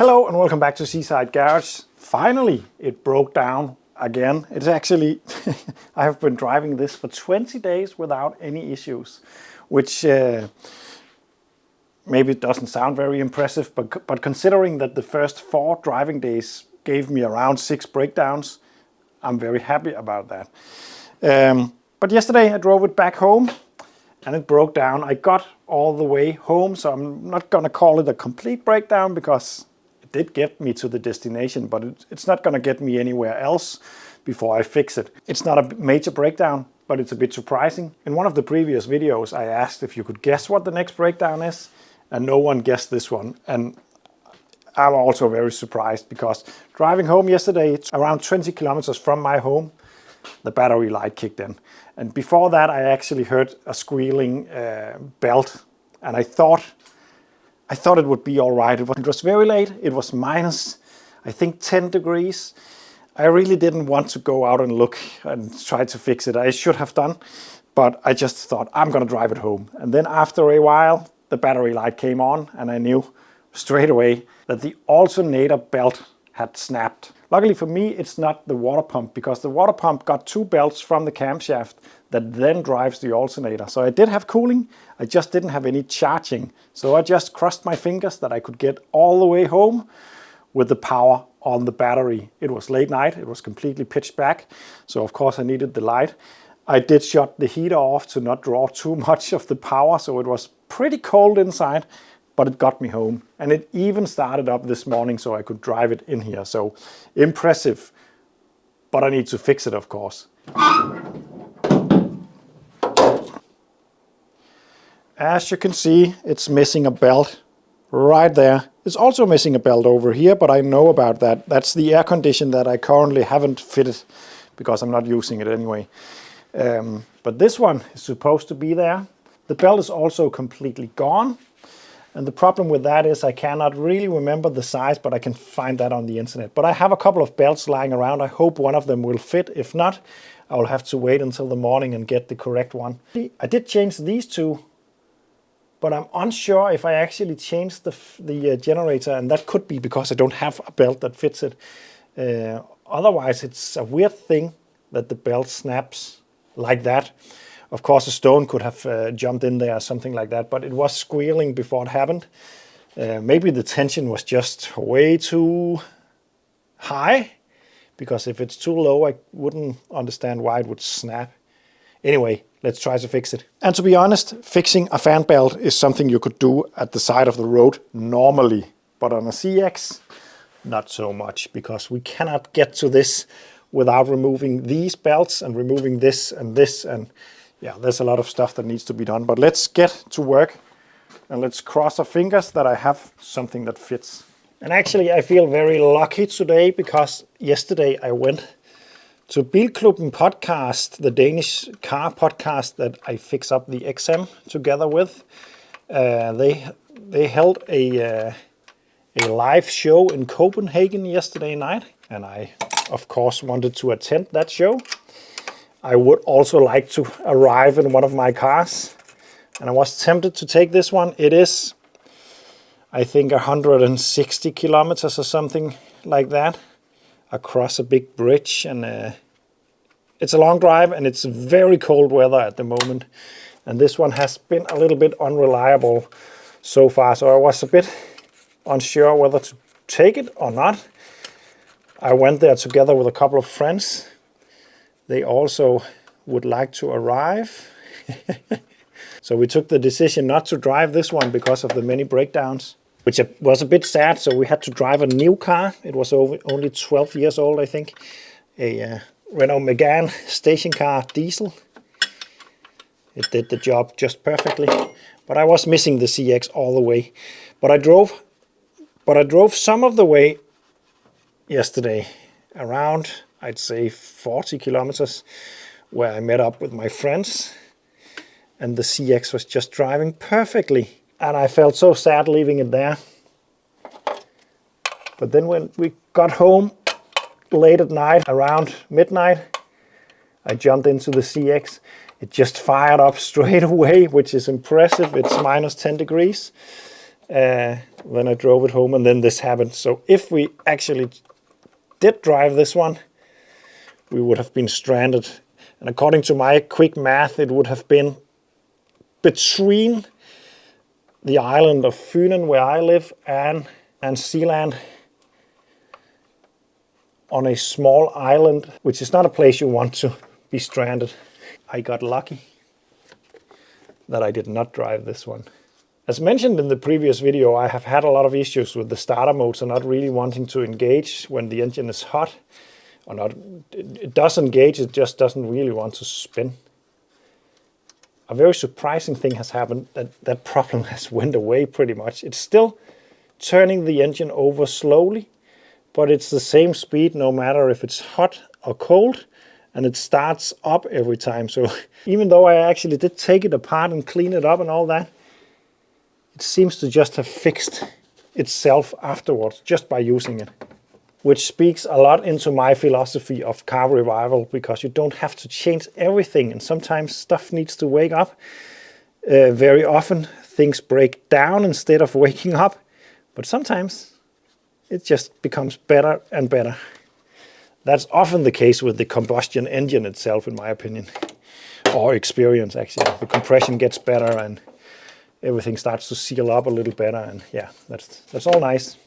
Hello and welcome back to Seaside Garage. Finally, it broke down again. It's actually, I have been driving this for 20 days without any issues, which maybe it doesn't sound very impressive, but considering that the first 4 driving days gave me around 6 breakdowns, I'm very happy about that. But yesterday I drove it back home and it broke down. I got all the way home, so I'm not gonna call it a complete breakdown because it did get me to the destination, but it's not gonna get me anywhere else before I fix it. It's not a major breakdown, but it's a bit surprising. In one of the previous videos, I asked if you could guess what the next breakdown is, and no one guessed this one. And I'm also very surprised because driving home yesterday, it's around 20 kilometers from my home, the battery light kicked in. And before that, I actually heard a squealing belt, and I thought it would be all right. It was very late. It was minus, I think, 10 degrees. I really didn't want to go out and look and try to fix it. I should have done, but I just thought I'm gonna drive it home. And then after a while, the battery light came on and I knew straight away that the alternator belt had snapped. Luckily for me, it's not the water pump, because the water pump got 2 belts from the camshaft that then drives the alternator. So I did have cooling, I just didn't have any charging. So I just crossed my fingers that I could get all the way home with the power on the battery. It was late night, it was completely pitch black, so of course I needed the light. I did shut the heater off to not draw too much of the power, so it was pretty cold inside, but it got me home. And it even started up this morning so I could drive it in here. So impressive, but I need to fix it, of course. As you can see, it's missing a belt right there. It's also missing a belt over here, but I know about that. That's the air condition that I currently haven't fitted because I'm not using it anyway. But this one is supposed to be there. The belt is also completely gone. And the problem with that is I cannot really remember the size, but I can find that on the internet. But I have a couple of belts lying around. I hope one of them will fit. If not, I will have to wait until the morning and get the correct one. I did change these 2, but I'm unsure if I actually changed the generator, and that could be because I don't have a belt that fits it. Otherwise, it's a weird thing that the belt snaps like that. Of course, a stone could have jumped in there or something like that, but it was squealing before it happened. Maybe the tension was just way too high, because if it's too low, I wouldn't understand why it would snap. Anyway, let's try to fix it. And to be honest, fixing a fan belt is something you could do at the side of the road normally, but on a CX, not so much, because we cannot get to this without removing these belts and removing this, and yeah, there's a lot of stuff that needs to be done. But let's get to work and let's cross our fingers that I have something that fits. And actually I feel very lucky today, because yesterday I went to Bilklubben podcast, the Danish car podcast that I fix up the XM together with. They held a live show in Copenhagen yesterday night, and I of course wanted to attend that show. I would also like to arrive in one of my cars, and I was tempted to take this one. It is, I think, 160 kilometers or something like that, across a big bridge, and it's a long drive, and it's very cold weather at the moment, and this one has been a little bit unreliable so far, so I was a bit unsure whether to take it or not. I went there together with a couple of friends. They also would like to arrive. So we took the decision not to drive this one because of the many breakdowns, which was a bit sad. So we had to drive a new car. It was only 12 years old, I think. A Renault Megane station car diesel. It did the job just perfectly. But I was missing the CX all the way. But I drove some of the way yesterday, around, I'd say 40 kilometers, where I met up with my friends, and the CX was just driving perfectly. And I felt so sad leaving it there. But then when we got home late at night, around midnight, I jumped into the CX. It just fired up straight away, which is impressive. It's minus 10 degrees. Then I drove it home and then this happened. So if we actually did drive this one, we would have been stranded. And according to my quick math, it would have been between the island of Fynen, where I live, and Zealand, on a small island, which is not a place you want to be stranded. I got lucky that I did not drive this one. As mentioned in the previous video, I have had a lot of issues with the starter modes and not really wanting to engage when the engine is hot. Or not, it does engage, it just doesn't really want to spin. A very surprising thing has happened, that problem has went away pretty much. It's still turning the engine over slowly, but it's the same speed no matter if it's hot or cold, and it starts up every time. So even though I actually did take it apart and clean it up and all that, it seems to just have fixed itself afterwards just by using it. Which speaks a lot into my philosophy of car revival, because you don't have to change everything, and sometimes stuff needs to wake up. Very often things break down instead of waking up, but sometimes it just becomes better and better. That's often the case with the combustion engine itself, in my opinion, or experience actually. The compression gets better and everything starts to seal up a little better, and yeah, that's all nice.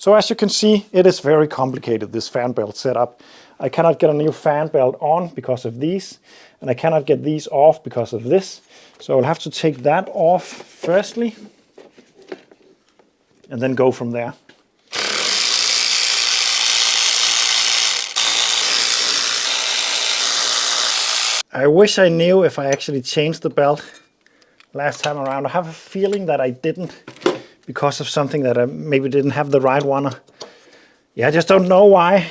So as you can see, it is very complicated, this fan belt setup. I cannot get a new fan belt on because of these, and I cannot get these off because of this. So I'll have to take that off firstly, and then go from there. I wish I knew if I actually changed the belt last time around. I have a feeling that I didn't, because of something that I maybe didn't have the right one. Yeah, I just don't know why.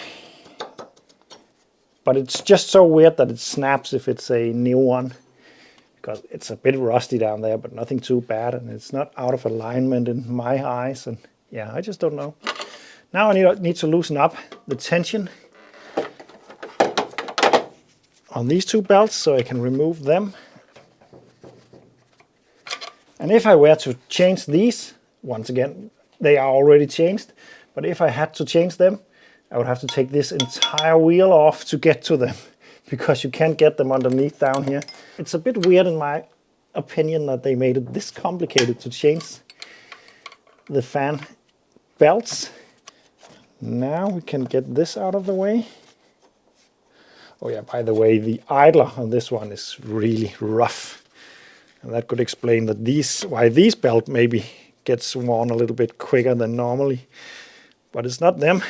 But it's just so weird that it snaps if it's a new one, because it's a bit rusty down there, but nothing too bad, and it's not out of alignment in my eyes. And yeah, I just don't know. Now I need to loosen up the tension on these two belts so I can remove them. And if I were to change these, once again, they are already changed, but if I had to change them, I would have to take this entire wheel off to get to them, because you can't get them underneath down here. It's a bit weird in my opinion that they made it this complicated to change the fan belts. Now we can get this out of the way. Oh yeah, by the way, the idler on this one is really rough. And that could explain that why these belt maybe gets worn a little bit quicker than normally. But it's not them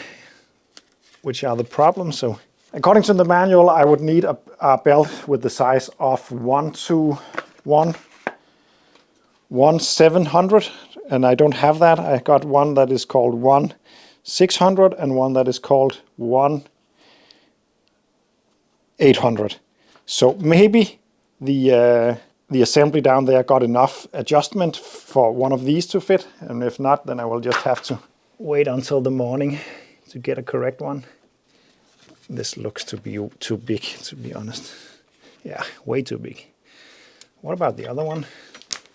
which are the problem. So according to the manual, I would need a belt with the size of 1/700, and I don't have that. I got one that is called 1/600 and one that is called 1/800. So maybe the assembly down there got enough adjustment for one of these to fit, and if not, then I will just have to wait until the morning to get a correct one. This looks to be too big, to be honest. Yeah, way too big. What about the other one?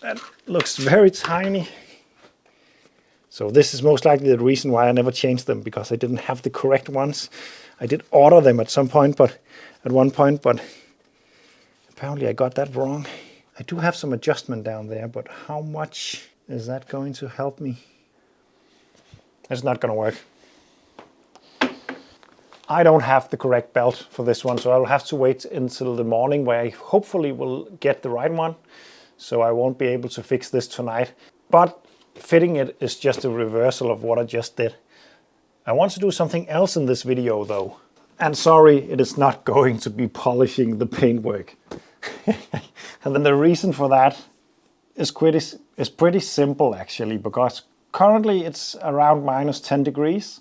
That looks very tiny. So this is most likely the reason why I never changed them, because I didn't have the correct ones. I did order them at one point, but apparently I got that wrong. I do have some adjustment down there, but how much is that going to help me? It's not going to work. I don't have the correct belt for this one, so I'll have to wait until the morning, where I hopefully will get the right one. So I won't be able to fix this tonight. But fitting it is just a reversal of what I just did. I want to do something else in this video though. And sorry, it is not going to be polishing the paintwork. And then the reason for that is pretty simple actually, because currently it's around -10 degrees.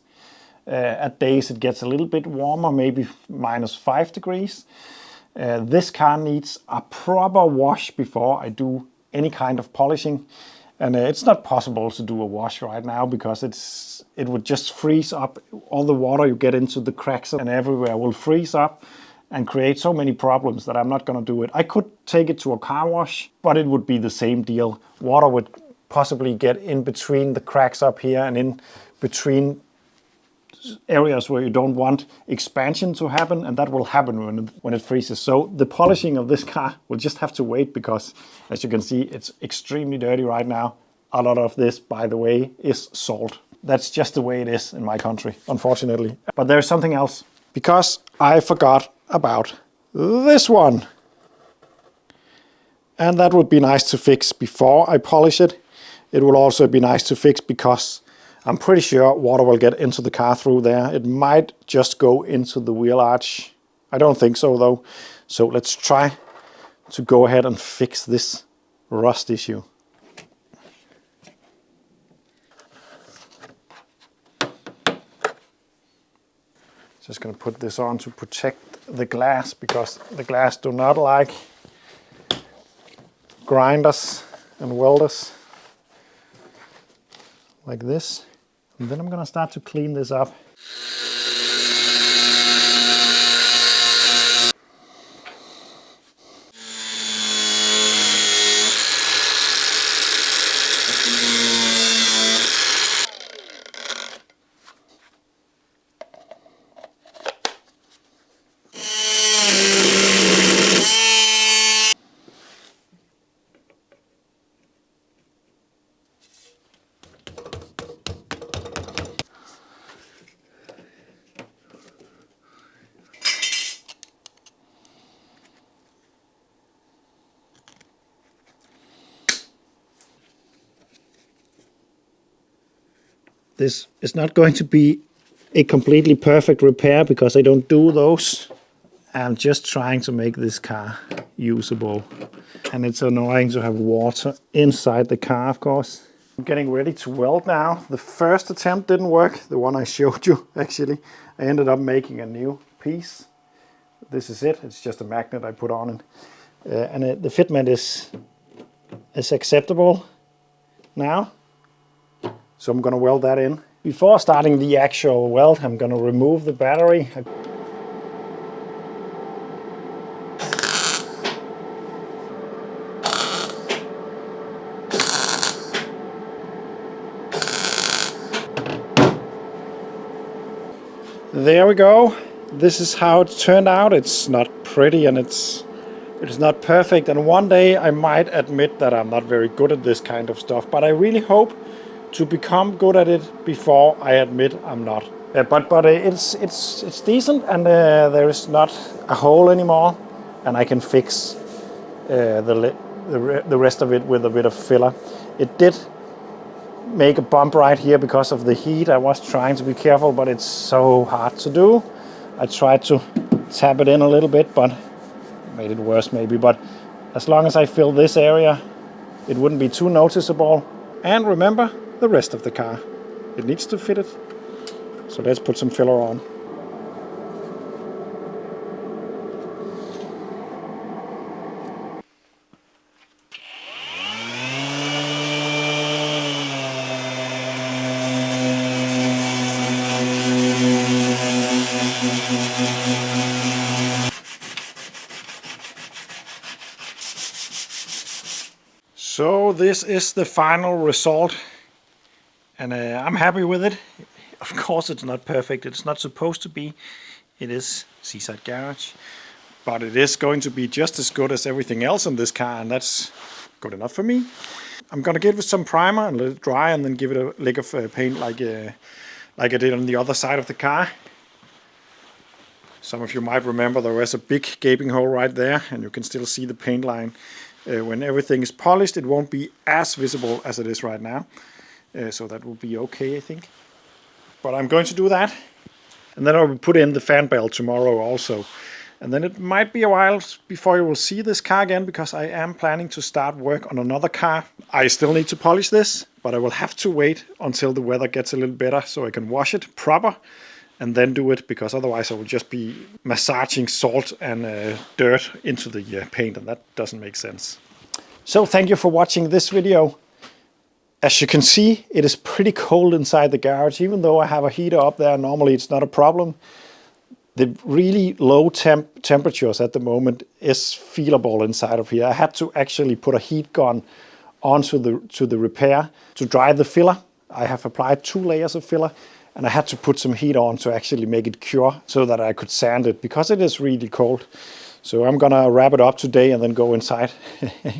At days it gets a little bit warmer, maybe -5 degrees. This car needs a proper wash before I do any kind of polishing. And it's not possible to do a wash right now, because it would just freeze up. All the water you get into the cracks and everywhere will freeze up and create so many problems that I'm not going to do it. I could take it to a car wash, but it would be the same deal. Water would possibly get in between the cracks up here and in between areas where you don't want expansion to happen, and that will happen when it freezes. So the polishing of this car will just have to wait, because as you can see, it's extremely dirty right now. A lot of this, by the way, is salt. That's just the way it is in my country, unfortunately. But there's something else, because I forgot about this one. And that would be nice to fix before I polish it. It will also be nice to fix because I'm pretty sure water will get into the car through there. It might just go into the wheel arch. I don't think so though. So let's try to go ahead and fix this rust issue. Just going to put this on to protect the glass, because the glass do not like grinders and welders like this. And then I'm going to start to clean this up. This is not going to be a completely perfect repair because I don't do those. I'm just trying to make this car usable. And it's annoying to have water inside the car, of course. I'm getting ready to weld now. The first attempt didn't work, the one I showed you actually. I ended up making a new piece. This is it, it's just a magnet I put on it. The fitment is acceptable now. So I'm going to weld that in. Before starting the actual weld, I'm going to remove the battery. There we go. This is how it turned out. It's not pretty and it's not perfect. And one day I might admit that I'm not very good at this kind of stuff, but I really hope to become good at it before I admit I'm not. But it's decent, and there is not a hole anymore, and I can fix the rest of it with a bit of filler. It did make a bump right here because of the heat. I was trying to be careful, but it's so hard to do. I tried to tap it in a little bit, but made it worse maybe. But as long as I fill this area, it wouldn't be too noticeable. And remember, the rest of the car, it needs to fit it. So let's put some filler on. So this is the final result. And I'm happy with it. Of course it's not perfect, it's not supposed to be. It is Seaside Garage. But it is going to be just as good as everything else in this car, and that's good enough for me. I'm going to give it some primer and let it dry, and then give it a lick of paint like I did on the other side of the car. Some of you might remember there was a big gaping hole right there, and you can still see the paint line. When everything is polished, it won't be as visible as it is right now. So that will be okay, I think. But I'm going to do that. And then I will put in the fan belt tomorrow also. And then it might be a while before you will see this car again, because I am planning to start work on another car. I still need to polish this, but I will have to wait until the weather gets a little better so I can wash it proper and then do it, because otherwise I will just be massaging salt and dirt into the paint, and that doesn't make sense. So thank you for watching this video. As you can see, it is pretty cold inside the garage. Even though I have a heater up there, normally it's not a problem. The really low temperatures at the moment is feelable inside of here. I had to actually put a heat gun onto the repair to dry the filler. I have applied 2 layers of filler, and I had to put some heat on to actually make it cure so that I could sand it, because it is really cold. So I'm gonna wrap it up today and then go inside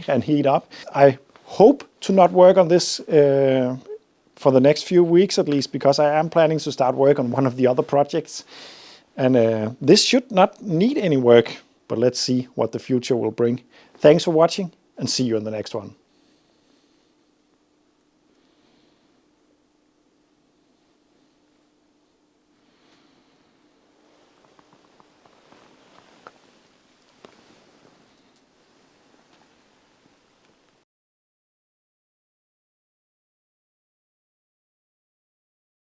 and heat up. I hope to not work on this for the next few weeks at least, because I am planning to start work on one of the other projects. And this should not need any work, but let's see what the future will bring. Thanks for watching, and see you in the next one.